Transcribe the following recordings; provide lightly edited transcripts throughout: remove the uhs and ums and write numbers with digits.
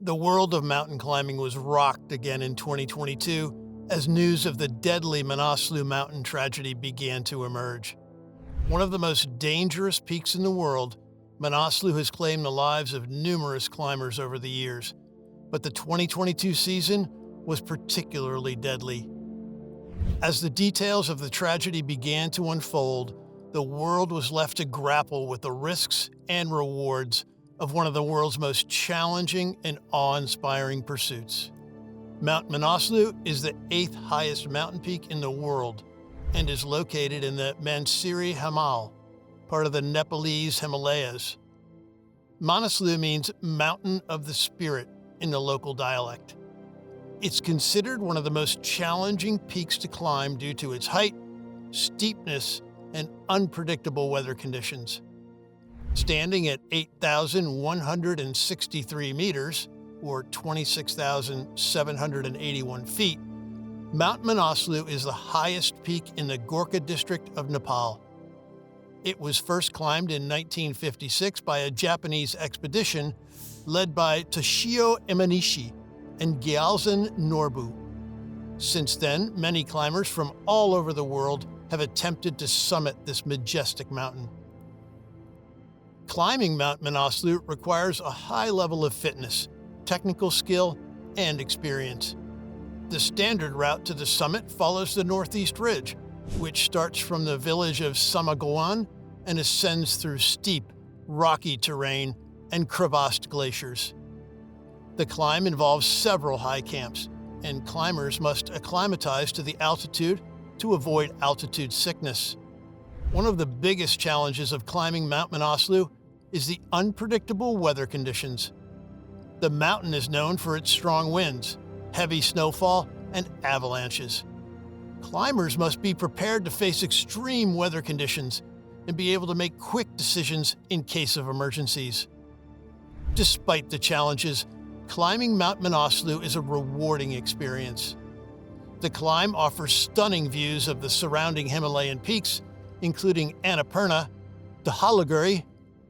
The world of mountain climbing was rocked again in 2022 as news of the deadly Manaslu Mountain tragedy began to emerge. One of the most dangerous peaks in the world, Manaslu has claimed the lives of numerous climbers over the years, but the 2022 season was particularly deadly. As the details of the tragedy began to unfold, the world was left to grapple with the risks and rewards of one of the world's most challenging and awe-inspiring pursuits. Mount Manaslu is the 8th highest mountain peak in the world and is located in the Manaslu Himal, part of the Nepalese Himalayas. Manaslu means mountain of the spirit in the local dialect. It's considered one of the most challenging peaks to climb due to its height, steepness, and unpredictable weather conditions. Standing at 8,163 meters, or 26,781 feet, Mount Manaslu is the highest peak in the Gorkha district of Nepal. It was first climbed in 1956 by a Japanese expedition led by Toshio Imanishi and Gyaltsen Norbu. Since then, many climbers from all over the world have attempted to summit this majestic mountain. Climbing Mount Manaslu requires a high level of fitness, technical skill, and experience. The standard route to the summit follows the Northeast Ridge, which starts from the village of Samagoan and ascends through steep, rocky terrain and crevassed glaciers. The climb involves several high camps, and climbers must acclimatize to the altitude to avoid altitude sickness. One of the biggest challenges of climbing Mount Manaslu is the unpredictable weather conditions. The mountain is known for its strong winds, heavy snowfall, and avalanches. Climbers must be prepared to face extreme weather conditions and be able to make quick decisions in case of emergencies. Despite the challenges, climbing Mount Manaslu is a rewarding experience. The climb offers stunning views of the surrounding Himalayan peaks, including Annapurna, Dhaulagiri,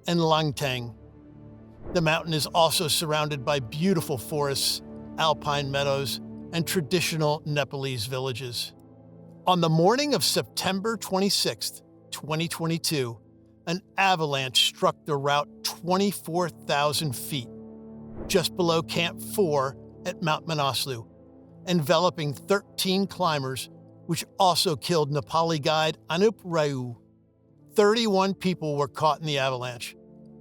and Langtang. The mountain is also surrounded by beautiful forests, alpine meadows, and traditional Nepalese villages. On the morning of September 26, 2022, an avalanche struck the route 24,000 feet, just below Camp 4 at Mount Manaslu, enveloping 13 climbers, which also killed Nepali guide Anup Raju. 31 people were caught in the avalanche.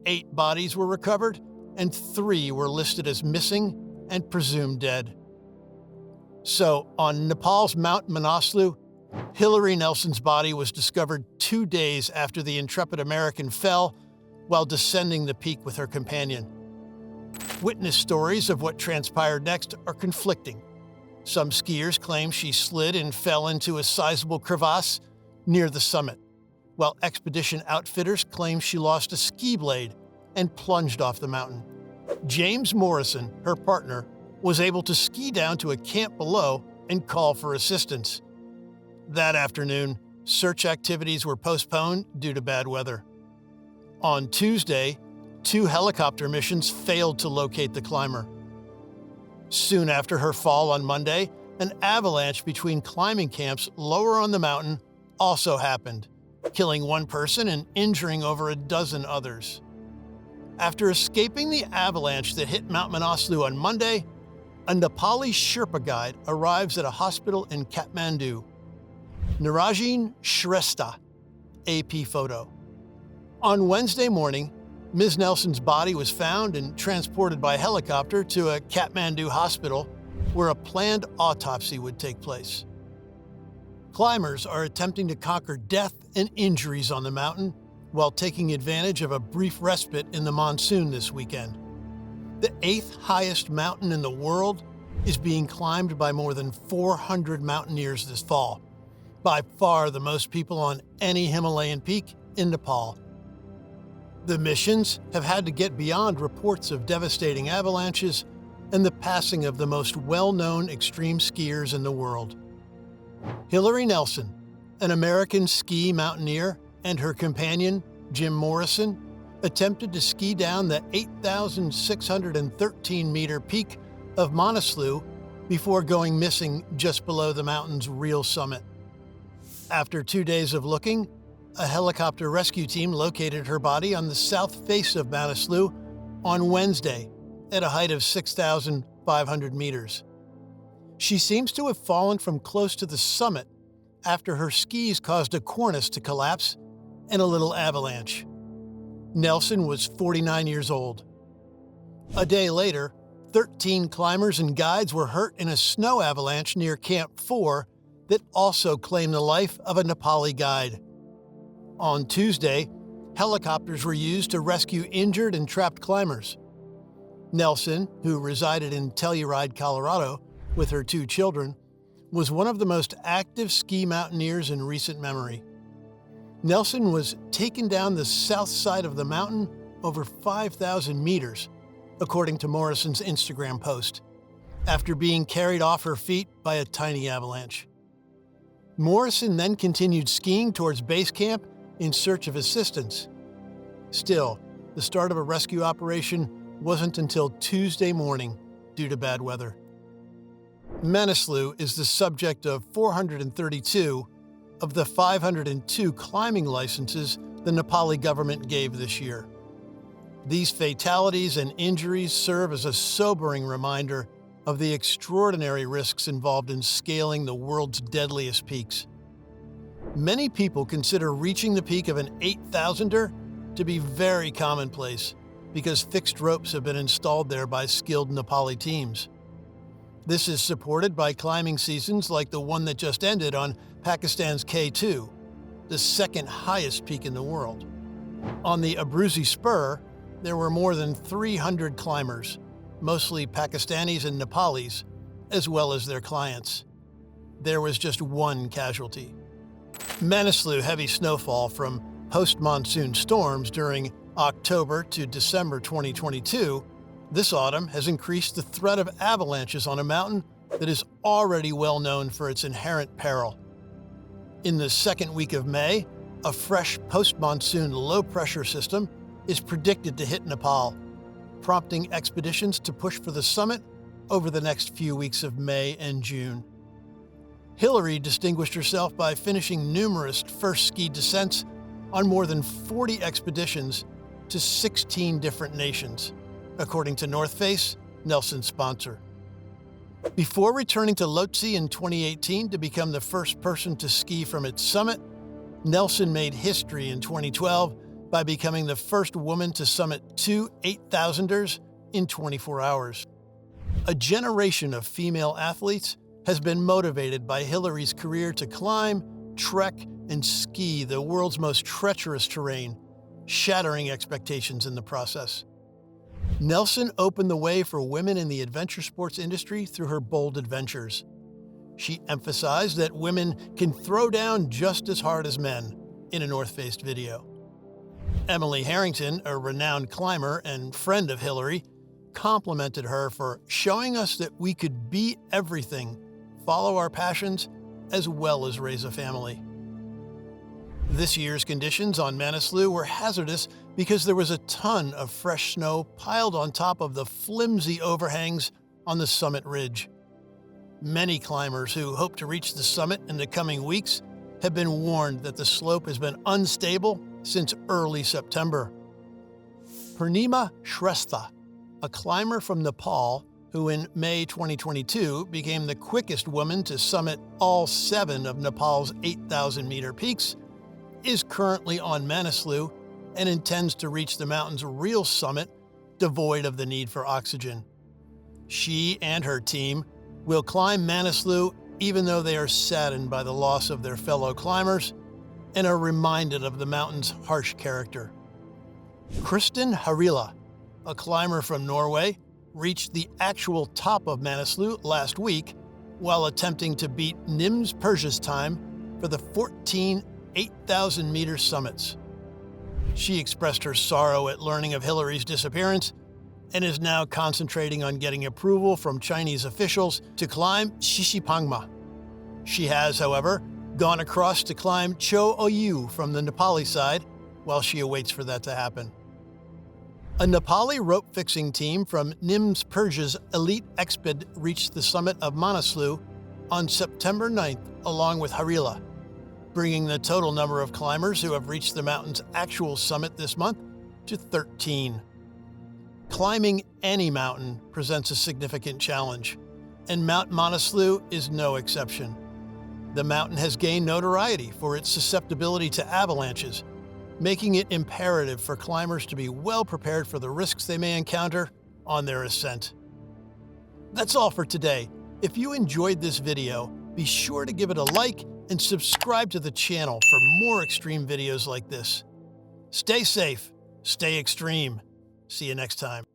8 bodies were recovered, and 3 were listed as missing and presumed dead. So, on Nepal's Mount Manaslu, Hillary Nelson's body was discovered 2 days after the intrepid American fell while descending the peak with her companion. Witness stories of what transpired next are conflicting. Some skiers claim she slid and fell into a sizable crevasse near the summit, while expedition outfitters claim she lost a ski blade and plunged off the mountain. James Morrison, her partner, was able to ski down to a camp below and call for assistance. That afternoon, search activities were postponed due to bad weather. On Tuesday, 2 helicopter missions failed to locate the climber. Soon after her fall on Monday, an avalanche between climbing camps lower on the mountain also happened, killing 1 person and injuring over a dozen others. After escaping the avalanche that hit Mount Manaslu on Monday, a Nepali Sherpa guide arrives at a hospital in Kathmandu. Nirajin Shrestha, AP photo. On Wednesday morning, Ms. Nelson's body was found and transported by helicopter to a Kathmandu hospital where a planned autopsy would take place. Climbers are attempting to conquer death and injuries on the mountain while taking advantage of a brief respite in the monsoon this weekend. The 8th highest mountain in the world is being climbed by more than 400 mountaineers this fall, by far the most people on any Himalayan peak in Nepal. The missions have had to get beyond reports of devastating avalanches and the passing of the most well-known extreme skiers in the world. Hillary Nelson, an American ski mountaineer, and her companion, Jim Morrison, attempted to ski down the 8,613-meter peak of Manaslu before going missing just below the mountain's real summit. After 2 days of looking, a helicopter rescue team located her body on the south face of Manaslu on Wednesday at a height of 6,500 meters. She seems to have fallen from close to the summit after her skis caused a cornice to collapse and a little avalanche. Nelson was 49 years old. A day later, 13 climbers and guides were hurt in a snow avalanche near Camp 4 that also claimed the life of a Nepali guide. On Tuesday, helicopters were used to rescue injured and trapped climbers. Nelson, who resided in Telluride, Colorado, with her 2 children, was one of the most active ski mountaineers in recent memory. Nelson was taken down the south side of the mountain over 5,000 meters, according to Morrison's Instagram post, after being carried off her feet by a tiny avalanche. Morrison then continued skiing towards base camp in search of assistance. Still, the start of a rescue operation wasn't until Tuesday morning due to bad weather. Manaslu is the subject of 432 of the 502 climbing licenses the Nepali government gave this year. These fatalities and injuries serve as a sobering reminder of the extraordinary risks involved in scaling the world's deadliest peaks. Many people consider reaching the peak of an 8,000er to be very commonplace because fixed ropes have been installed there by skilled Nepali teams. This is supported by climbing seasons like the one that just ended on Pakistan's K2, the second highest peak in the world. On the Abruzzi Spur, there were more than 300 climbers, mostly Pakistanis and Nepalis, as well as their clients. There was just one casualty. Manaslu heavy snowfall from post-monsoon storms during October to December 2022 this autumn has increased the threat of avalanches on a mountain that is already well known for its inherent peril. In the second week of May, a fresh post-monsoon low-pressure system is predicted to hit Nepal, prompting expeditions to push for the summit over the next few weeks of May and June. Hillary distinguished herself by finishing numerous first ski descents on more than 40 expeditions to 16 different nations, according to North Face, Nelson's sponsor. Before returning to Lhotse in 2018 to become the first person to ski from its summit, Nelson made history in 2012 by becoming the first woman to summit 2 8,000ers in 24 hours. A generation of female athletes has been motivated by Hillary's career to climb, trek, and ski the world's most treacherous terrain, shattering expectations in the process. Nelson opened the way for women in the adventure sports industry through her bold adventures. She emphasized that women can throw down just as hard as men in a North Face video. Emily Harrington, a renowned climber and friend of Hillary, complimented her for showing us that we could be everything, follow our passions, as well as raise a family. This year's conditions on Manaslu were hazardous because there was a ton of fresh snow piled on top of the flimsy overhangs on the summit ridge. Many climbers who hope to reach the summit in the coming weeks have been warned that the slope has been unstable since early September. Purnima Shrestha, a climber from Nepal who in May 2022 became the quickest woman to summit all 7 of Nepal's 8,000-meter peaks, is currently on Manaslu and intends to reach the mountain's real summit devoid of the need for oxygen. She and her team will climb Manaslu even though they are saddened by the loss of their fellow climbers and are reminded of the mountain's harsh character. Kristin Harila, a climber from Norway, reached the actual top of Manaslu last week while attempting to beat Nims Persia's time for the 14 8,000-meter summits. She expressed her sorrow at learning of Hillary's disappearance and is now concentrating on getting approval from Chinese officials to climb Shishipangma. She has, however, gone across to climb Cho Oyu from the Nepali side while she awaits for that to happen. A Nepali rope fixing team from NIMS Persia's Elite Exped reached the summit of Manaslu on September 9th, along with Harila, bringing the total number of climbers who have reached the mountain's actual summit this month to 13. Climbing any mountain presents a significant challenge, and Mount Manaslu is no exception. The mountain has gained notoriety for its susceptibility to avalanches, making it imperative for climbers to be well prepared for the risks they may encounter on their ascent. That's all for today. If you enjoyed this video, be sure to give it a like and subscribe to the channel for more extreme videos like this. Stay safe, stay extreme. See you next time.